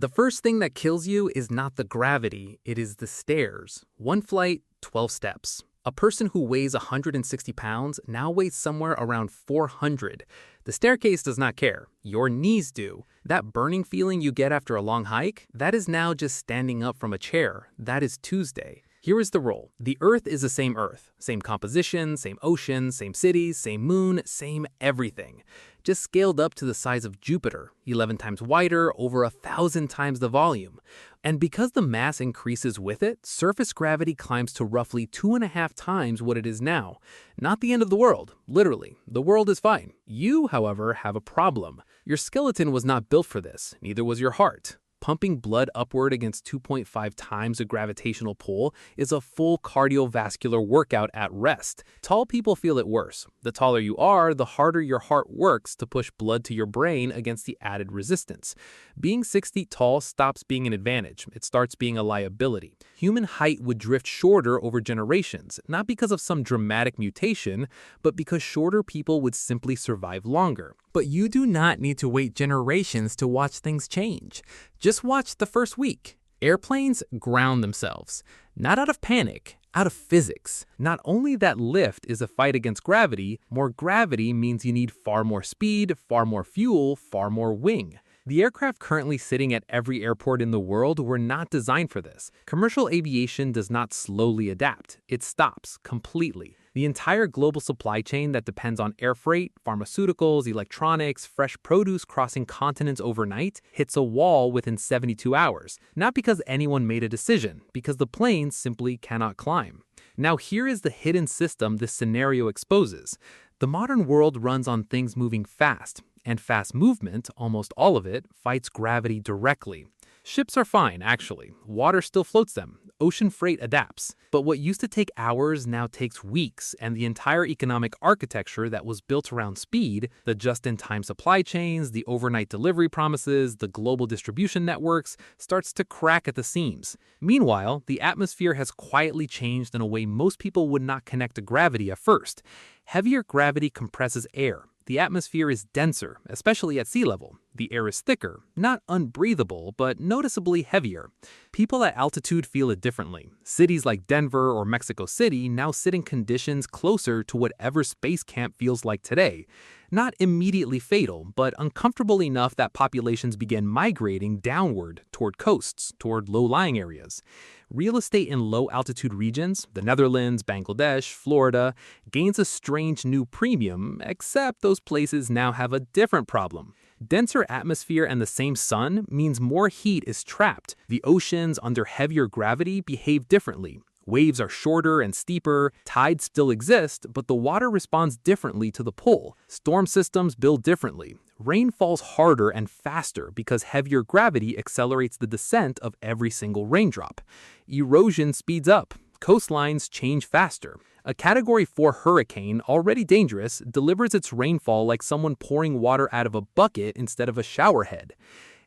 The first thing that kills you is not the gravity, it is the stairs. One flight, 12 steps. A person who weighs 160 pounds now weighs somewhere around 400. The staircase does not care. Your knees do. That burning feeling you get after a long hike, that is now just standing up from a chair. That is Tuesday. Here is the rule. The Earth is the same Earth. Same composition, same oceans, same cities, same moon, same everything. Just scaled up to the size of Jupiter, 11 times wider, over 1,000 times the volume. And because the mass increases with it, surface gravity climbs to roughly 2.5 times what it is now. Not the end of the world, literally. The world is fine. You, however, have a problem. Your skeleton was not built for this, neither was your heart. Pumping blood upward against 2.5 times a gravitational pull is a full cardiovascular workout at rest. Tall people feel it worse. The taller you are, the harder your heart works to push blood to your brain against the added resistance. Being 6 feet tall stops being an advantage. It starts being a liability. Human height would drift shorter over generations, not because of some dramatic mutation, but because shorter people would simply survive longer. But you do not need to wait generations to watch things change. Just watch the first week. Airplanes ground themselves, not out of panic, out of physics. Not only that lift is a fight against gravity, more gravity means you need far more speed, far more fuel, far more wing. The aircraft currently sitting at every airport in the world were not designed for this. Commercial aviation does not slowly adapt. It stops completely. The entire global supply chain that depends on air freight, pharmaceuticals, electronics, fresh produce crossing continents overnight hits a wall within 72 hours. Not because anyone made a decision, because the planes simply cannot climb. Now here is the hidden system this scenario exposes. The modern world runs on things moving fast, and fast movement, almost all of it, fights gravity directly. Ships are fine, actually. Water still floats them. Ocean freight adapts. But what used to take hours now takes weeks, and the entire economic architecture that was built around speed, the just-in-time supply chains, the overnight delivery promises, the global distribution networks, starts to crack at the seams. Meanwhile, the atmosphere has quietly changed in a way most people would not connect to gravity at first. Heavier gravity compresses air. The atmosphere is denser, especially at sea level. The air is thicker, not unbreathable, but noticeably heavier. People at altitude feel it differently. Cities like Denver or Mexico City now sit in conditions closer to whatever space camp feels like today. Not immediately fatal, but uncomfortable enough that populations begin migrating downward toward coasts, toward low-lying areas. Real estate in low-altitude regions, the Netherlands, Bangladesh, Florida, gains a strange new premium, except those places now have a different problem. Denser atmosphere and the same sun means more heat is trapped. The oceans under heavier gravity behave differently. Waves are shorter and steeper, tides still exist, but the water responds differently to the pull. Storm systems build differently. Rain falls harder and faster because heavier gravity accelerates the descent of every single raindrop. Erosion speeds up. Coastlines change faster. A Category 4 hurricane, already dangerous, delivers its rainfall like someone pouring water out of a bucket instead of a shower head.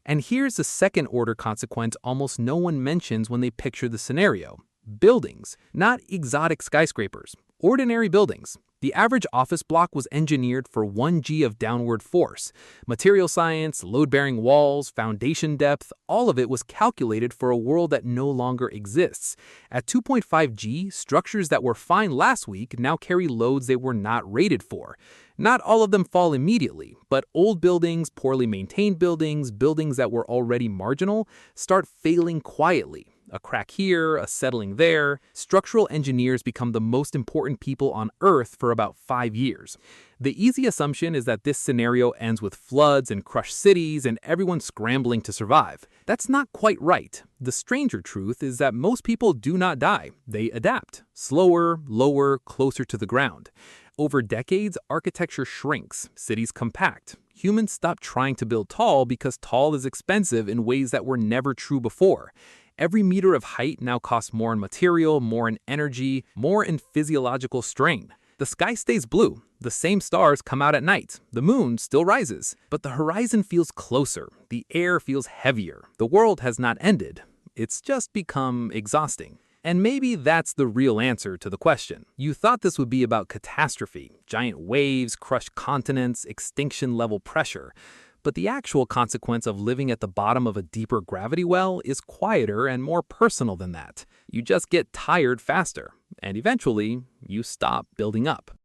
And here's a second-order consequence almost no one mentions when they picture the scenario. Buildings, not exotic skyscrapers, ordinary buildings. The average office block was engineered for 1 G of downward force. Material science, load-bearing walls, foundation depth, all of it was calculated for a world that no longer exists. At 2.5 G, structures that were fine last week now carry loads they were not rated for. Not all of them fall immediately, but old buildings, poorly maintained buildings, buildings that were already marginal, start failing quietly. A crack here, a settling there. Structural engineers become the most important people on Earth for about 5 years. The easy assumption is that this scenario ends with floods and crushed cities and everyone scrambling to survive. That's not quite right. The stranger truth is that most people do not die. They adapt. Slower, lower, closer to the ground. Over decades, architecture shrinks, cities compact. Humans stop trying to build tall because tall is expensive in ways that were never true before. Every meter of height now costs more in material, more in energy, more in physiological strain. The sky stays blue. The same stars come out at night. The moon still rises. But the horizon feels closer. The air feels heavier. The world has not ended. It's just become exhausting. And maybe that's the real answer to the question. You thought this would be about catastrophe, giant waves, crushed continents, extinction-level pressure. But the actual consequence of living at the bottom of a deeper gravity well is quieter and more personal than that. You just get tired faster, and eventually, you stop building up.